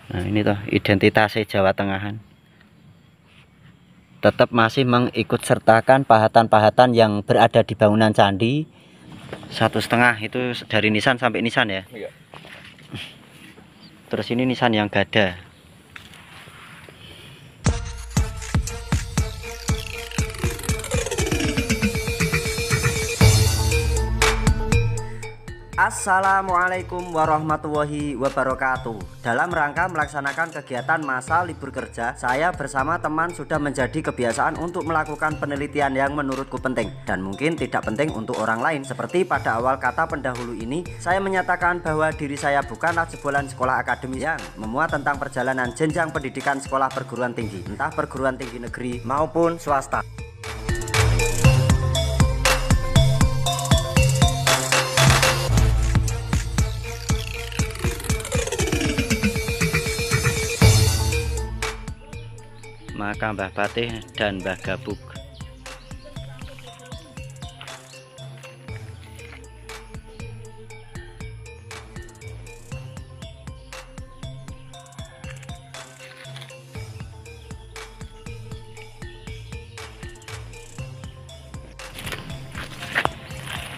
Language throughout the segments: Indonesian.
Nah ini tuh identitasnya Jawa Tengahan. Tetap masih mengikut sertakan pahatan-pahatan yang berada di bangunan candi. 1,5 itu dari nisan sampai nisan ya. Iya. Terus ini nisan yang gada. Assalamualaikum warahmatullahi wabarakatuh. Dalam rangka melaksanakan kegiatan masa libur kerja, saya bersama teman sudah menjadi kebiasaan untuk melakukan penelitian yang menurutku penting dan mungkin tidak penting untuk orang lain. Seperti pada awal kata pendahulu ini, saya menyatakan bahwa diri saya bukanlah jebolan sekolah akademis yang memuat tentang perjalanan jenjang pendidikan sekolah perguruan tinggi, entah perguruan tinggi negeri maupun swasta. Maka Mbah Patih dan Mbah Gabuk.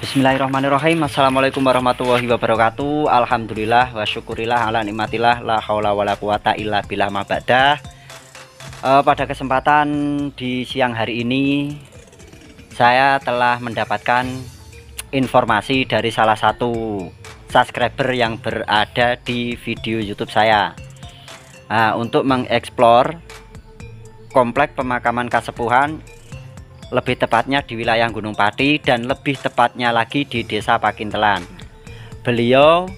Bismillahirrahmanirrahim. Assalamualaikum warahmatullahi wabarakatuh. Alhamdulillah wa syukurillah ala nikmatillah la haula wala quwata illa billah ma ba'dah. Pada kesempatan di siang hari ini saya telah mendapatkan informasi dari salah satu subscriber yang berada di video YouTube saya. Untuk mengeksplor komplek pemakaman Kasepuhan, lebih tepatnya di wilayah Gunung Pati dan lebih tepatnya lagi di Desa Pakintelan. Beliau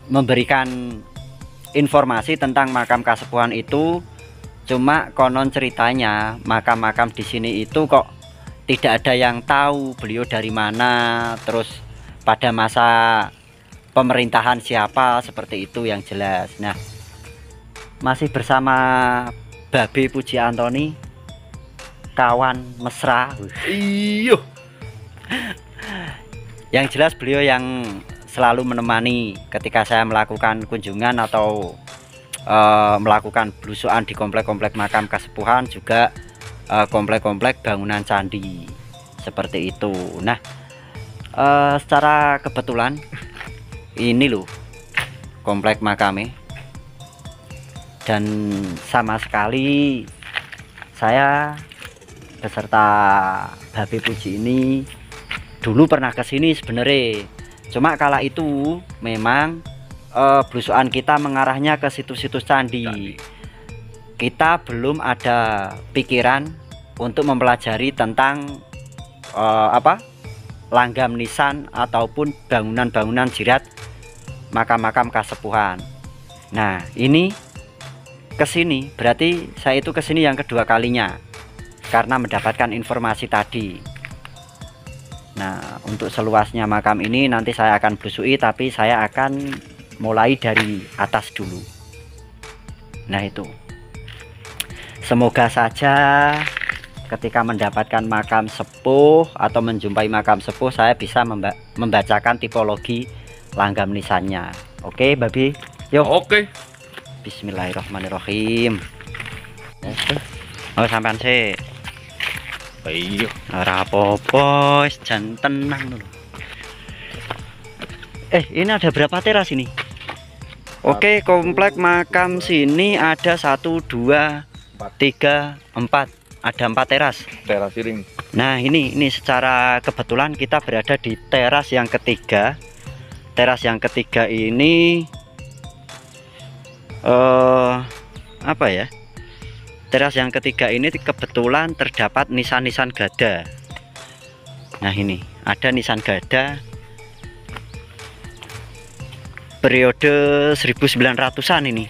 memberikan informasi tentang makam Kasepuhan itu, cuma konon ceritanya makam-makam di sini itu kok tidak ada yang tahu beliau dari mana, terus pada masa pemerintahan siapa, seperti itu yang jelas. Nah, masih bersama Babe Puji Antoni, kawan mesra. Iyo. Yang jelas beliau yang selalu menemani ketika saya melakukan kunjungan atau melakukan belusuan di komplek-komplek makam Kasepuhan, juga komplek-komplek bangunan candi seperti itu. Nah, secara kebetulan ini loh komplek makamnya, dan sama sekali saya beserta Babe Puji ini dulu pernah kesini sebenarnya. Cuma kala itu memang belusuan kita mengarahnya ke situs-situs candi. Kita belum ada pikiran untuk mempelajari tentang langgam nisan ataupun bangunan-bangunan jirat makam-makam Kasepuhan. Nah, ini kesini berarti saya itu kesini yang kedua kalinya karena mendapatkan informasi tadi. Nah, untuk seluasnya makam ini nanti saya akan belusui, tapi saya akan mulai dari atas dulu. Nah, itu semoga saja ketika mendapatkan makam sepuh atau menjumpai makam sepuh, saya bisa membacakan tipologi langgam nisannya. Oke, Babi? Yuk. Oke. Bismillahirrahmanirrahim. Oh, sampean sih. Iya. Ora apa-apa, jan tenang dulu. Ini ada berapa teras ini? Oke, komplek makam sini ada 1, 2, 3, 4. Ada 4 teras. Teras siring. Nah, ini secara kebetulan kita berada di teras yang ketiga. Teras yang ketiga ini apa ya? Teras yang ketiga ini kebetulan terdapat nisan-nisan gada. Nah, ini ada nisan gada periode 1900-an ini.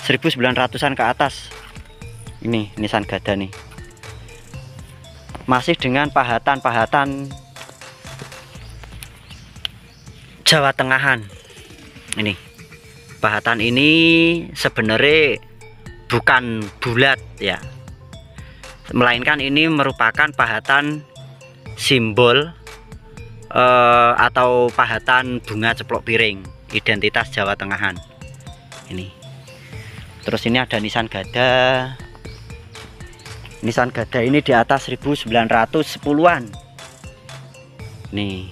1900-an ke atas. Ini nisan gada nih. Masih dengan pahatan-pahatan Jawa Tengahan. Ini. Pahatan ini sebenarnya bukan bulat ya, melainkan ini merupakan pahatan simbol atau pahatan bunga ceplok piring, identitas Jawa Tengahan. ini. Terus ini ada nisan gada. Nisan gada ini di atas 1910-an. Nih.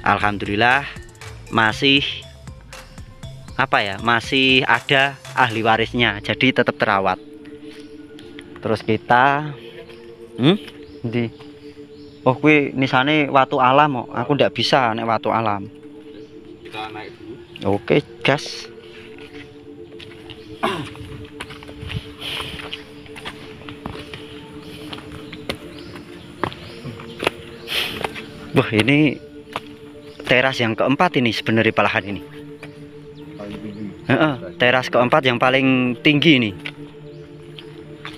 Alhamdulillah masih apa ya? Masih ada ahli warisnya. Jadi tetap terawat. Terus kita di oh kuwi nisane watu alam kok. Aku ndak bisa nek watu alam. Kita naik dulu. Oke, gas. Wah, ini teras yang keempat ini sebenarnya palahan ini. Teras keempat yang paling tinggi ini.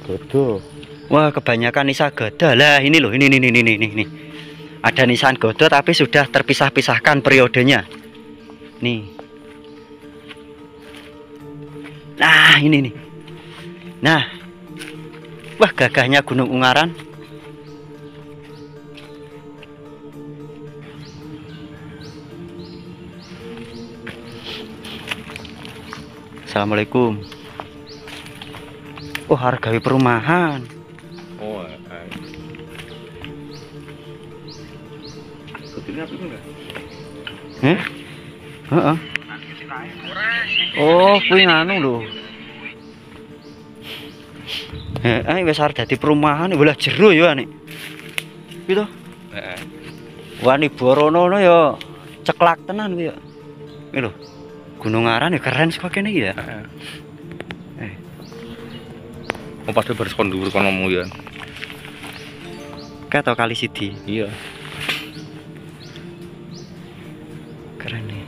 Godo. Wah, kebanyakan nisa gada lah. Ini loh, ini. Ada nisan godo tapi sudah terpisah-pisahkan periodenya. Nih. Nah, ini nih. Nah. Wah, gagahnya Gunung Ungaran. Assalamualaikum. Oh, harga perumahan. Oh, ini apa enggak? Heeh. Oh, kuwi nganu lho. Wis arep dadi perumahan bola jero ya nek. Gitu. Heeh. Wah, ni borono ya ceklak tenan kuwi ya. Iki lho. Gunung Aran ya keren saka kene iki ya. Heeh. Oh, padha berskon dhuwur kono mu ya. Kato kali sidi. Iya. Keren nih.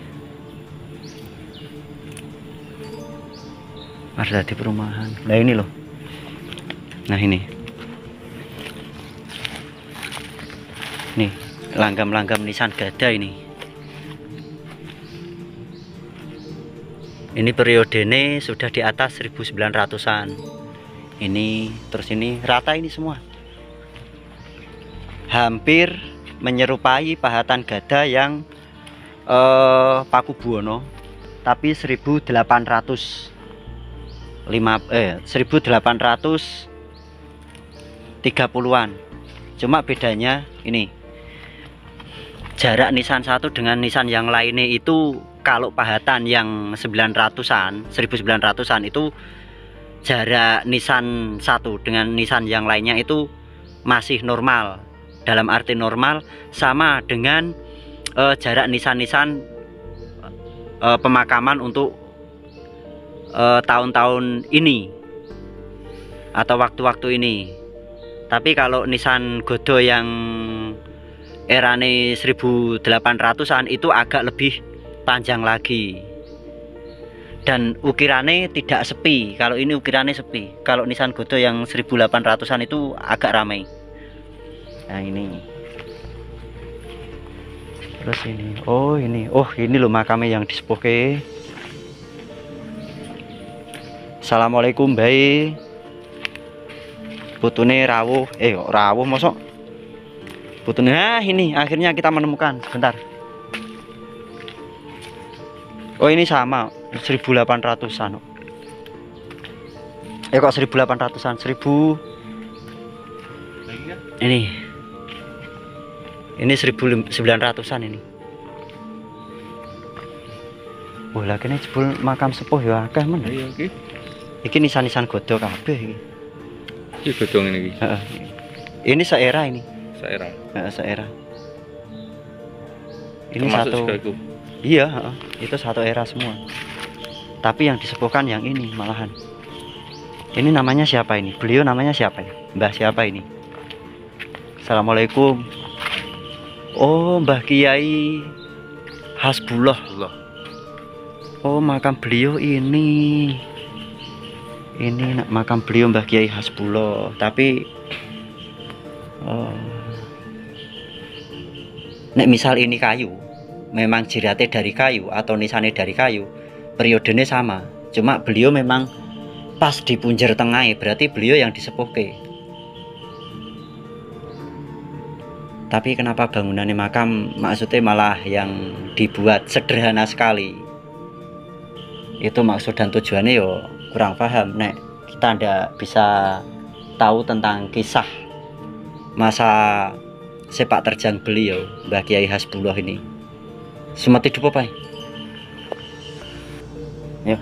Ada di perumahan. Nah ini loh. Nah ini. Nih, langgam-langgam nisan gada ini. Ini periodenya sudah di atas 1900-an. Ini terus ini rata ini semua. Hampir menyerupai pahatan gada yang Pakubuwono, tapi 1830-an. Cuma bedanya ini. Jarak nisan satu dengan nisan yang lainnya itu kalau pahatan yang 1900-an itu jarak nisan satu dengan nisan yang lainnya itu masih normal. Dalam arti normal sama dengan jarak nisan-nisan pemakaman untuk tahun-tahun ini atau waktu-waktu ini. Tapi kalau nisan godo yang erane 1800-an itu agak lebih panjang lagi. Dan ukirannya tidak sepi. Kalau ini ukirannya sepi. Kalau nisan godo yang 1800-an itu agak ramai. Nah ini. Terus ini. Oh ini. Oh ini loh makamnya yang disepuhke. Assalamualaikum bayi. Putune rawuh. Rawuh mosok. Putune. Nah ini akhirnya kita menemukan. Sebentar. Oh ini sama 1800-an. Kok 1800-an? 1000. Ini 1900-an ini. Wah, lah kene jebul makam sepuh ya akeh men. Iya iki. Iki nisan-nisan godo kabeh iki. Iki godo ngene iki. Heeh. Ini seera ini. Saera. Heeh, seera. Ini Termasuk satu. juga itu. Iya, itu satu era semua. Tapi yang disepuhkan yang ini malahan. Ini namanya siapa ini? Beliau namanya siapa ya? Mbah siapa ini? Assalamualaikum. Oh, Mbah Kiai Hasbullah. Oh, makam beliau ini. Ini makam beliau Mbah Kiai Hasbullah. Tapi nek misal ini kayu, memang jiratnya dari kayu atau nisannya dari kayu, periodenya sama. Cuma beliau memang pas di punjer tengah, berarti beliau yang disepuhke. Tapi kenapa bangunannya makam maksudnya malah yang dibuat sederhana sekali? itu maksud dan tujuannya yo kurang paham nek kita ndak bisa tahu tentang kisah masa sepak terjang beliau Mbah Kiai Hasbullah ini. Semat hidup apa? Yuk.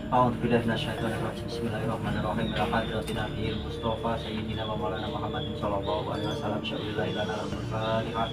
A'udzubillahi minasyaitonir rajim. Bismillahirrahmanirrahim. Ila hadratin Nabiyil Mustafa Sayyidina wa Maulana Muhammadin sallallahu alaihi wasallam. Syaulillahi lana al-Fatihah.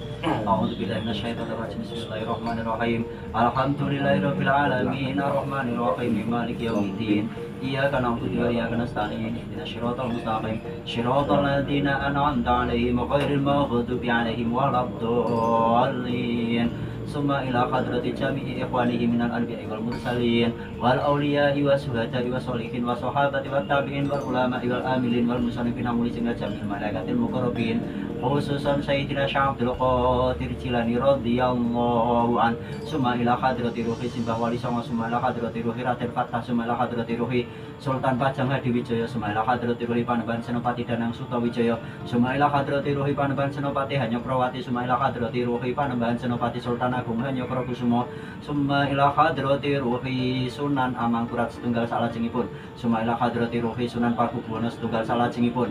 A'udzubillahi minasyaitonir rajim. Bismillahirrahmanirrahim. Alhamdulillahi rabbil alamin. Arrahmanir rahim. Maliki yaumiddin. Iyyaka na'budu wa iyyaka nasta'in. Ihdinas siratal mustaqim. Siratal ladzina an'amta 'alaihim ghairil maghdubi 'alaihim waladdallin. Summa ila hadrati jami'i ikhwanihi minal anbiya'i wal mursalin wal awliya'i was syuhada'i was sholihin was sahabati wat tabi'in wal ulama'i wal amilin wal musannifin mulisin jami'il malaikatil muqarrabin khususan Sayyidina Syekh Abdul Qadir Jilani radhiyallahu an. Summa ila hadrati ruhi Simbah Wali Songo. Summa ila hadrati ruhi Raden Fatah. Summa ila hadrati ruhi Sultan Pajang Hadiwijaya. Summa ila hadrati ruhi Panembahan Senopati Danang Sutawijaya. Summa ila hadrati ruhi Panembahan Senopati Hanyokrawati. Summa ila hadrati ruhi Panembahan Senopati Sultan Agung Hanyokrokusumo. Summa ila hadrati ruhi Sunan Amangkurat setunggal salajengipun. Summa ila hadrati ruhi Sunan Pakubuwono setunggal salajengipun.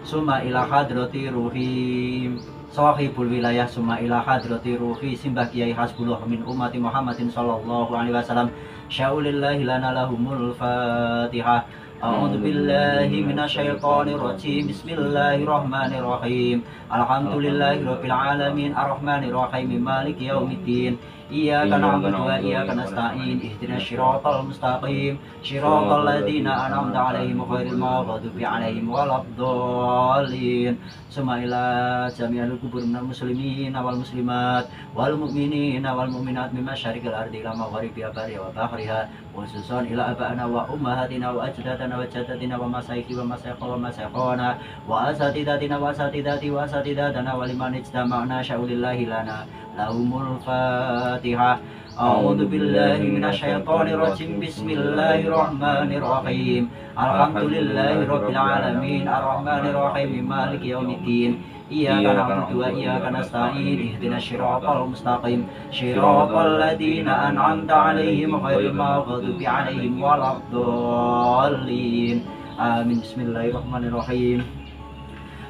Summa ila hadrati ruhi Sahibul Wilayah. Summa ila hadrati ruhi Simbah Kiai Hasbullah min ummati Muhammadin sallallahu alaihi wasallam. Syaulillahi lana lahumul Fatihah. A'udzu billahi minasyaitonir rajim. Bismillahirrahmanirrahim. Alhamdulillahirabbil alamin arrahmanir rahim maliki yaumiddin. Iyyaka na'budu wa iyyaka nasta'in. Ihdinas siratal mustaqim. Siratal ladzina an'amta 'alaihim ghairil maghdubi 'alaihim waladdallin. Summa ila jami'il qubur minal muslimin wal muslimat wal mu'minin wal mu'minat min masyariqil ardi ila magharibiha wa bahriha khususan ila aba'ana wa ummahatina wa ajdadana wa jaddatina wa masaikhi wa masaikha wa masaikhana wa asatidatina wa asatidati wa asatidatana wa liman ijtama'na syaulillahi lana lahumul Fatihah. A'udzu billahi minasyaitonir rajim. Bismillahirrahmanirrahim. Alhamdulillahirabbil alamin arrahmanir rahim maliki yaumiddin. Iyyaka na'budu wa iyyaka nasta'in. Ihdinas siratal mustaqim. Siratal ladzina an'amta 'alaihim ghairil maghdubi 'alaihim waladdallin. Amin. Bismillahirrahmanirrahim.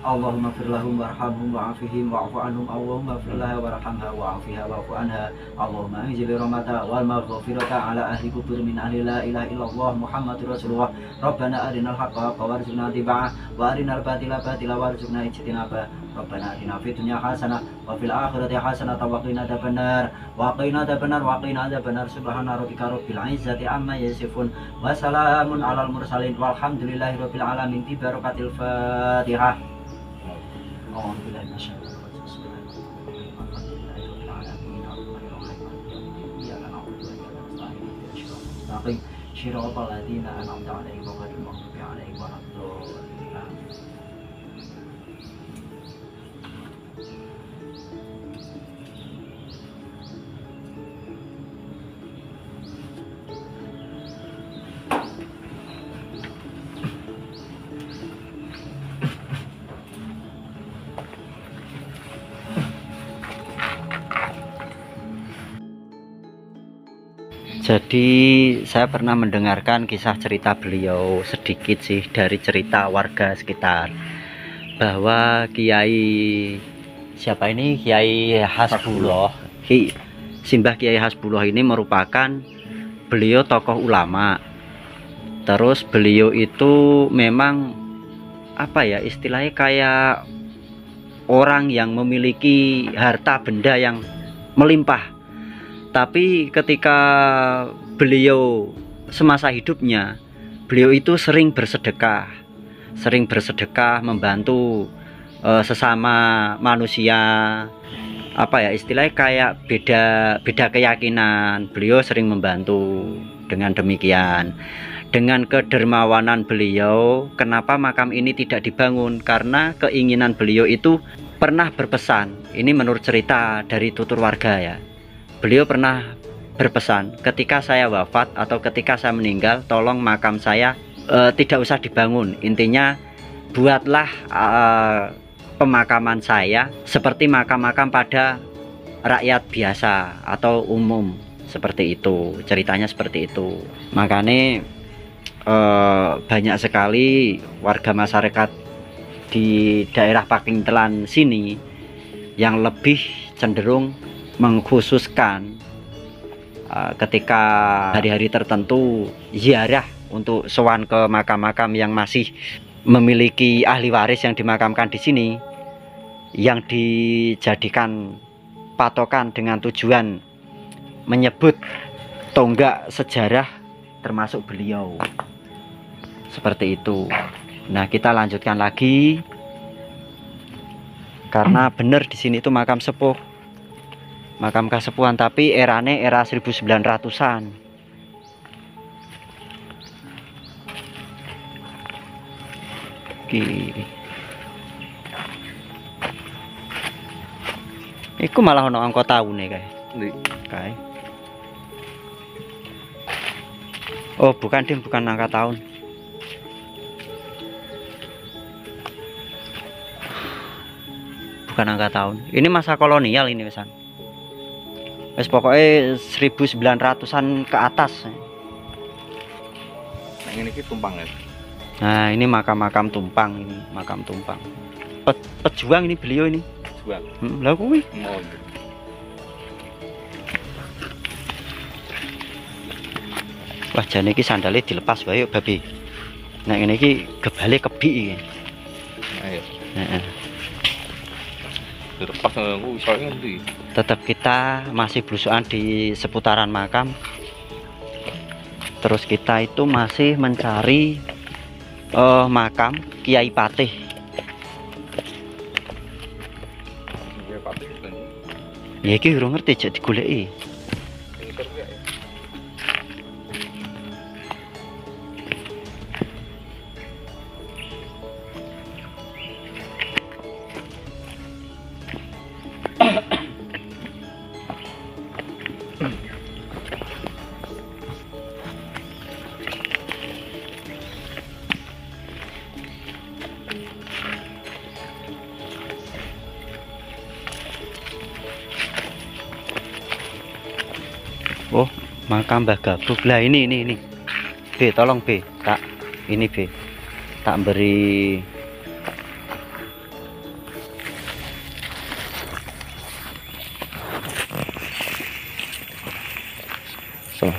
Allahumma fir lahum warhamhum wa'afihim wa'fu anhum. Allahumma fir laha warhamha wa'afiha wa'fu anha. Allahumma anzil rahmata wal maghfirata ala ahli kubur min ahli la ilaha illallah Muhammadur Rasulullah. Rabbana arinal haqqa haqqa warzuqna ittiba'ah wa arinal batila batila warzuqna ijtinaba. Rabbana atina fid dunya hasanah wa fil akhirati hasanah wa qina adzabannar wa qina adzabannar wa qina adzabannar. Subhana rabbika rabbil izzati amma yasifun wa salamun alal mursalin walhamdulillahi rabbil alamin. Bi barakatil Fatihah. Syiratal ladzina an'amta 'alaihim ghairil maghdubi 'alaihim waladdallin. Jadi saya pernah mendengarkan kisah cerita beliau sedikit sih dari cerita warga sekitar bahwa Kiai siapa ini Kiai Hasbullah, Simbah Kiai Hasbullah ini merupakan beliau tokoh ulama. Terus beliau itu memang apa ya istilahnya kayak orang yang memiliki harta benda yang melimpah. Tapi ketika beliau semasa hidupnya, beliau itu sering bersedekah membantu sesama manusia. Apa ya istilahnya kayak beda keyakinan, beliau sering membantu dengan demikian. Dengan kedermawanan beliau, kenapa makam ini tidak dibangun? Karena keinginan beliau itu pernah berpesan. Ini menurut cerita dari tutur warga ya. Beliau pernah berpesan, ketika saya wafat atau ketika saya meninggal, tolong makam saya tidak usah dibangun. Intinya buatlah pemakaman saya seperti makam-makam pada rakyat biasa atau umum, seperti itu. Ceritanya seperti itu. Makanya banyak sekali warga masyarakat di daerah Pakintelan sini yang lebih cenderung mengkhususkan ketika hari-hari tertentu ziarah untuk sowan ke makam-makam yang masih memiliki ahli waris yang dimakamkan di sini, yang dijadikan patokan dengan tujuan menyebut tonggak sejarah termasuk beliau. Seperti itu. Nah, kita lanjutkan lagi. Karena benar di sini itu makam sepuh. Makam kasepuhan, tapi erane era 1900-an. Iku malah ono angka tahun kae. Kae. Oh, bukan Dim, bukan angka tahun. Bukan angka tahun. Ini masa kolonial ini pesan. Wes pokoknya 1900-an ke atas. Nah, ini tumpang ya. Nah, ini makam-makam tumpang, ini makam tumpang. Pejuang ini beliau ini. Pejuang. Lah kuwi. Oh. Wah, jane iki sandale dilepas wae yuk, babi. Nah, ngene iki gebale kebik iki. Ayo. Heeh. Dilepas aku iso ngendi. Tetap kita masih belusukan di seputaran makam. Terus kita itu masih mencari makam Kiai Patih. Iya, Pak. Ya iki urung ngerti jek digoleki. Oh, makam Mbah Gabuk. Lah ini. B, tolong B. Tak ini B. Tak beri so.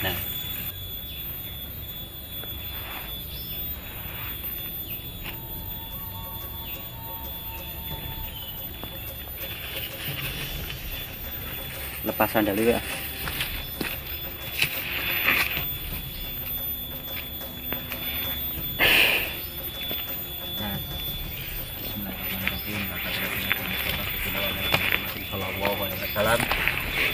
Nah, lepas sandal ya.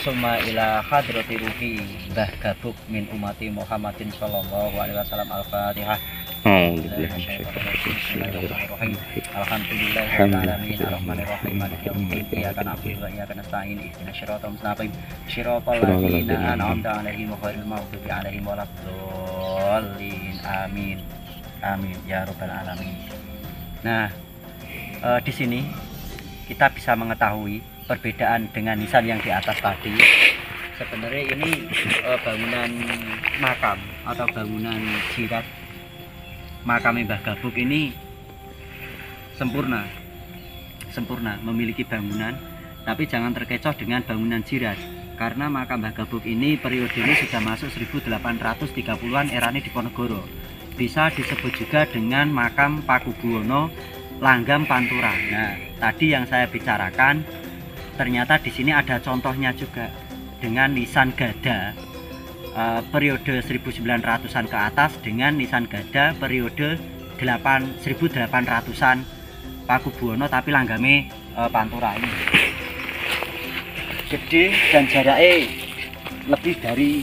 Summa ila hadrati ruhi Mbah Gabuk min umati Muhammadin sallallahu alaihi wasallam. Al-Fatihah. Alhamdulillahirrahmanirrahim. Ar-Rahmanirrahim. Maliki yaumiddin. Iyyaka na'budu wa iyyaka nasta'in. Ihdinas siratal mustaqim. Shiratal ladzina an'amta 'alaihim ghairil maghdubi 'alaihim waladdallin. Amin. Amin ya rabbal alamin. Nah, di sini kita bisa mengetahui perbedaan dengan nisan yang di atas tadi. Sebenarnya ini bangunan makam atau bangunan jirat makam Mbah Gabuk ini sempurna, memiliki bangunan, tapi jangan terkecoh dengan bangunan jirat, karena makam Mbah Gabuk ini periodenya sudah masuk 1830-an erane Diponegoro. Bisa disebut juga dengan makam Pakubuwono Langgam Pantura. Nah, tadi yang saya bicarakan ternyata di sini ada contohnya juga dengan nisan gada periode 1900-an ke atas dengan nisan gada periode 1800-an Pakubuwono, tapi langgame Pantura ini gede dan jaraknya lebih dari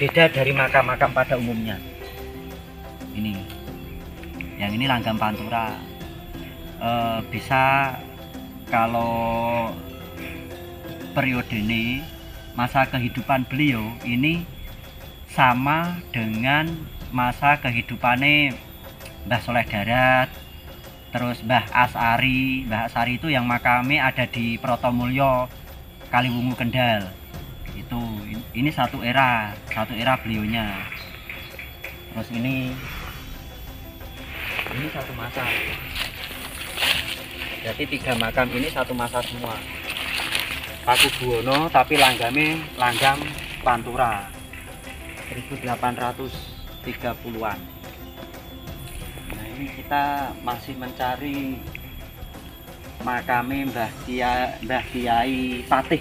beda dari makam-makam pada umumnya. Ini yang ini langgam Pantura. Bisa kalau periode ini masa kehidupan beliau ini sama dengan masa kehidupannya Mbah Soleh Darat, terus Mbah Asari. Mbah Asari itu yang makamnya ada di Protomulyo, Kaliwungu, Kendal. Itu ini satu era beliaunya. Terus ini satu masa. Jadi 3 makam ini satu masa semua. Pakubuwono tapi langgam Pantura 1830-an. Nah, ini kita masih mencari makame Mbah Kiai Patih.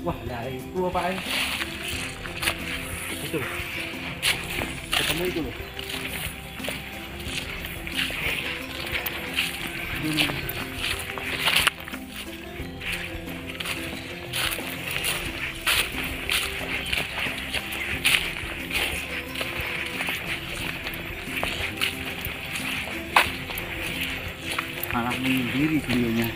Wah, lah itu apa ini? Itu loh. Ketemu itu loh. Malah menyendiri beliaunya.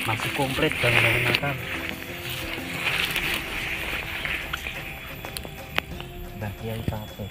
Masih komplit bangunan makam Mbah Kiai Patih.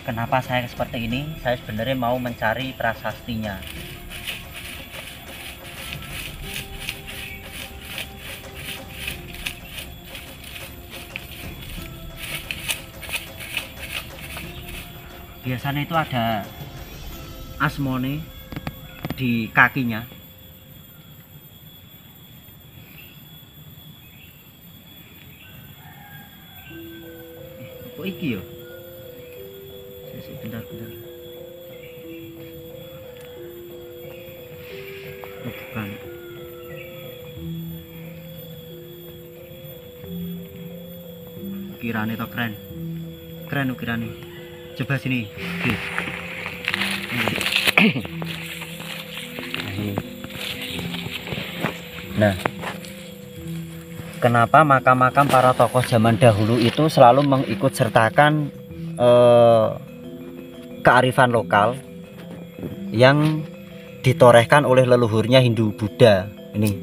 Kenapa saya seperti ini? Saya sebenarnya mau mencari prasastinya. Biasanya itu ada asmone di kakinya. Kok iki yo? Bentar. Oh, bukan. Ukirane to keren. Keren ukirane. Coba sini. Nah, kenapa makam-makam para tokoh zaman dahulu itu selalu mengikut sertakan kearifan lokal yang ditorehkan oleh leluhurnya Hindu Buddha. Ini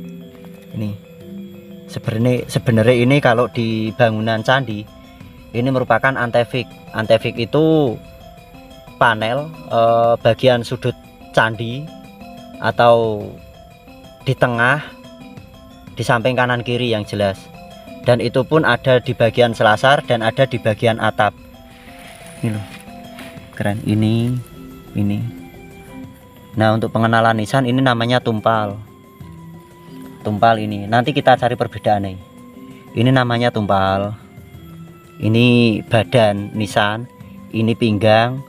sebenarnya ini kalau di bangunan candi ini merupakan antefik. Antefik itu panel bagian sudut candi atau di tengah, di samping kanan kiri yang jelas, dan itu pun ada di bagian selasar dan ada di bagian atap. Ini loh, keren. Ini nah, untuk pengenalan nisan ini namanya tumpal ini. Nanti kita cari perbedaannya. Ini namanya tumpal, ini badan nisan, ini pinggang,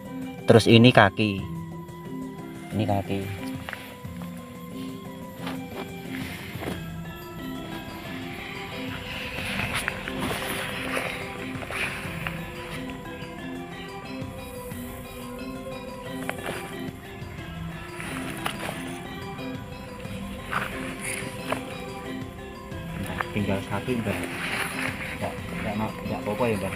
terus ini kaki. Ini kaki. Tinggal satu, Mbak. Enggak apa-apa ya, Mbak.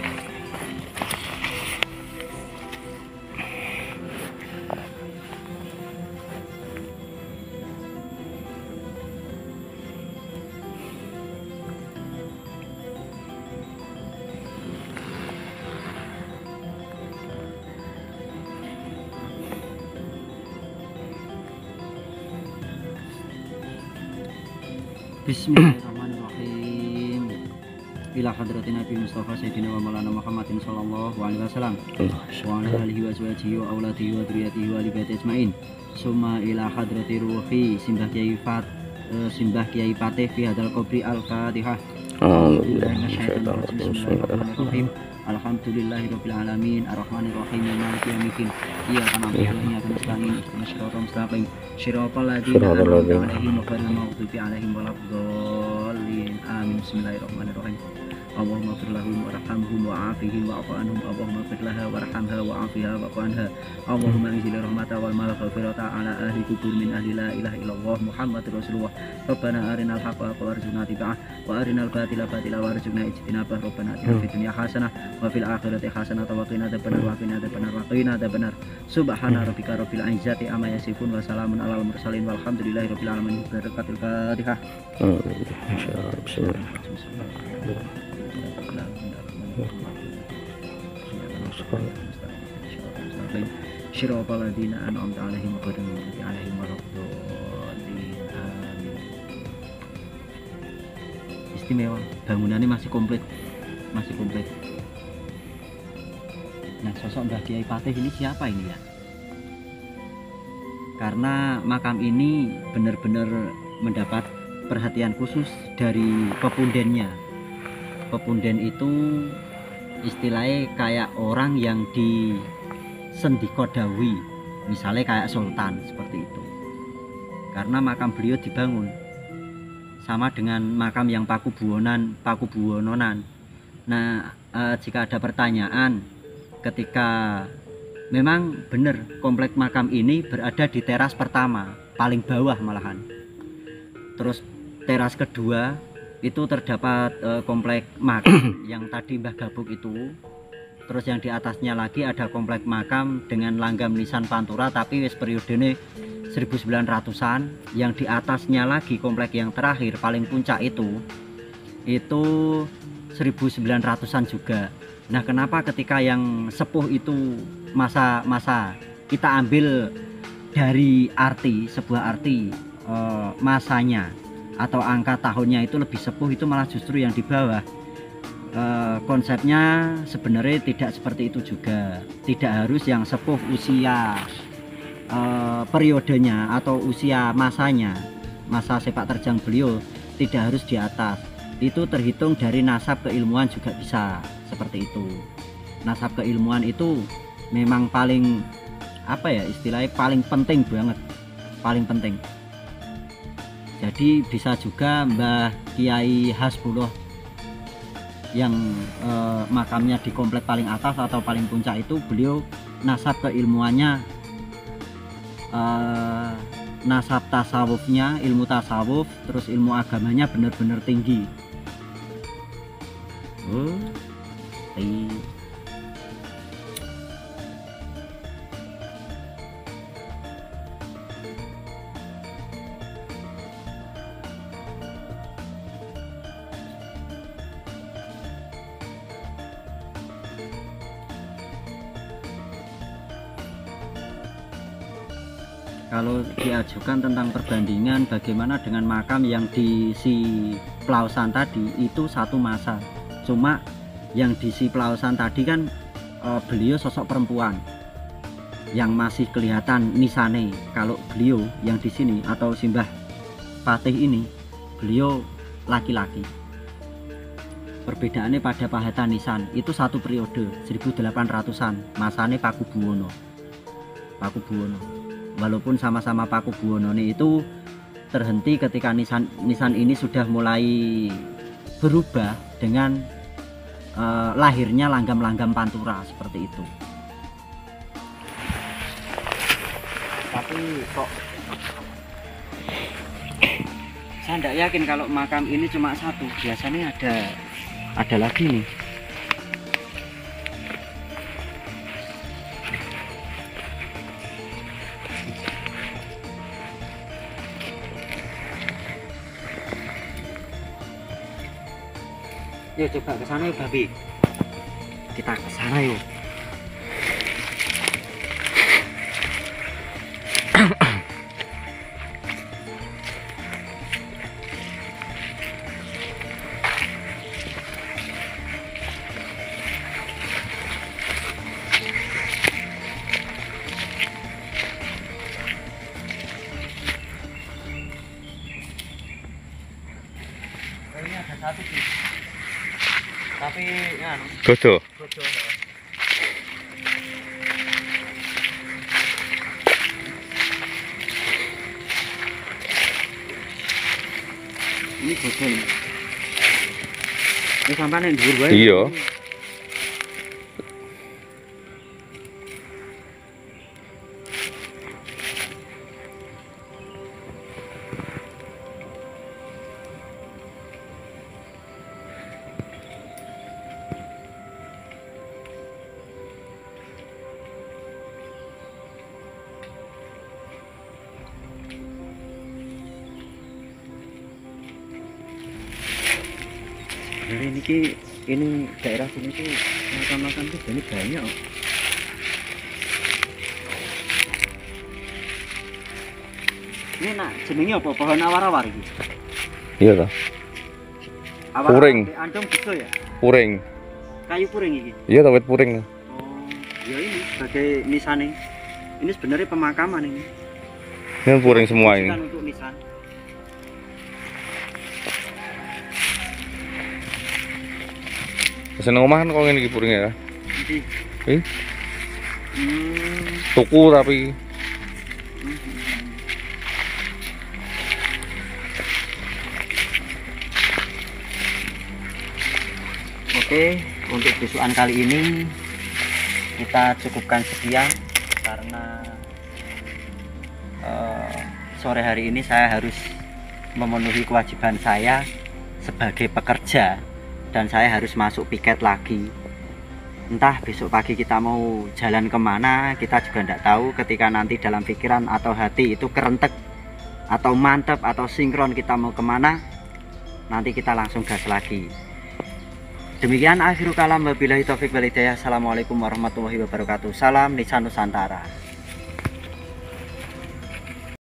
Bismillahirrahmanirrahim. ila hadratin Nabi Mustafa Sayyidina wa Maulana Muhammadin sallallahu alaihi wasallam wa ala alihi wa azwajihi wa auladihi wa dzurriyyatihi wa ali baiti ajmain. Summa ila hadrati ruhi Simbah Kiai Patih fi hadzal qabri al-Fatihah. Bismillahirrahmanirrahim. Alhamdulillahirabbil alamin arrahmanir rahim maliki yaumiddin. Iyyaka na'budu wa iyyaka nasta'in ihdinas siratal mustaqim siratal ladzina an'amta 'alaihim ghairil maghdubi 'alaihim waladdallin. Amin. Bismillahirrahmanirrahim. Allahumma ighfir lahum warhamhum wa'afihim wa'fu anhum. Allahumma ighfir laha warhamha wa'afiha wa'fu anha. Allahumma anzil rahmata wal maghfirata ala ahli kubur min ahli la ilaha illallah Muhammadur Rasulullah. Rabbana arinal haqqa warzuqna ittiba'ah wa arinal batila batila warzuqna ijtinabah. Rabbana atina fid dunya hasanah wa fil akhirati hasanah wa qina adzabannar wa qina adzabannar. Subhana rabbika rabbil izzati amma yasifun wa salamun alal mursalin walhamdulillahi rabbil alamin. Barakatul Fatihah. Syiratal ladzina an'amta 'alaihim ghairil maghdubi 'alaihim waladdallin. Amin. Istimewa, bangunannya masih komplit. Nah, sosok Mbah Kiai Patih ini siapa ini ya? Karena makam ini benar-benar mendapat perhatian khusus dari pepundennya. Pepunden itu istilahnya kayak orang yang di sendikodawi, misalnya kayak sultan seperti itu. Karena makam beliau dibangun sama dengan makam yang Pakubuwononan. Nah, jika ada pertanyaan, ketika memang benar komplek makam ini berada di teras pertama, paling bawah malahan. Terus teras kedua itu terdapat komplek makam yang tadi Mbah Gabuk itu. Terus yang di atasnya lagi ada komplek makam dengan langgam nisan Pantura, tapi wis periodenya 1900-an. Yang di atasnya lagi komplek yang terakhir paling puncak itu 1900-an juga. Nah, kenapa ketika yang sepuh itu masa kita ambil dari sebuah arti masanya atau angka tahunnya itu lebih sepuh, itu malah justru yang di bawah. Konsepnya sebenarnya tidak seperti itu juga. Tidak harus yang sepuh usia periodenya atau usia masanya, masa sepak terjang beliau tidak harus di atas. Itu terhitung dari nasab keilmuan juga bisa seperti itu. Nasab keilmuan itu memang paling istilahnya paling penting banget, paling penting. Jadi bisa juga Mbah Kiai Hasbullah yang makamnya di komplek paling atas atau paling puncak itu, beliau nasab keilmuannya, nasab tasawufnya, ilmu tasawuf, terus ilmu agamanya benar-benar tinggi. Kalau diajukan tentang perbandingan bagaimana dengan makam yang di si Plausan tadi, itu satu masa. Cuma yang di si Plausan tadi kan beliau sosok perempuan yang masih kelihatan nisane. Kalau beliau yang di sini atau Simbah Patih ini, beliau laki-laki. Perbedaannya pada pahatan nisan itu satu periode 1800-an, masane Pakubuwono. Walaupun sama-sama Pakubuwono itu terhenti ketika nisan ini sudah mulai berubah dengan lahirnya langgam-langgam Pantura seperti itu. Tapi kok saya tidak yakin kalau makam ini cuma satu, biasanya ada lagi nih. Yuk coba ke sana yuk Babi. Kita ke sana yuk. tapi anu Godo. bojo. Ini bojo. Ini sampane dhuwur wae. Iya. Jadi ini daerah sini tuh makam-makam tuh jadi banyak. Ini nak jenenge apa? Pohon awar-awar iki. Iya toh. Awar-awar Puring. Andong bisa ya? Puring. Kayu puring iki. Iya toh, wit puring. Oh, ya ini sebagai nisan. Ini sebenarnya pemakaman ini. Ini puring semua ini. Bukan untuk nisan. Seneng omah kan kok ngene iki puringnya ya. Jadi, Eh, hmm, tuku tapi Oke, untuk besukan kali ini kita cukupkan sekian karena sore hari ini saya harus memenuhi kewajiban saya sebagai pekerja dan saya harus masuk piket lagi. Entah besok pagi kita mau jalan kemana, kita juga tidak tahu. Ketika nanti dalam pikiran atau hati itu kerentek atau mantap atau sinkron kita mau kemana, nanti kita langsung gas lagi. Demikian akhirul kalam, wabillahi taufik wal hidayah. Assalamualaikum warahmatullahi wabarakatuh. Salam Nisan Nusantara.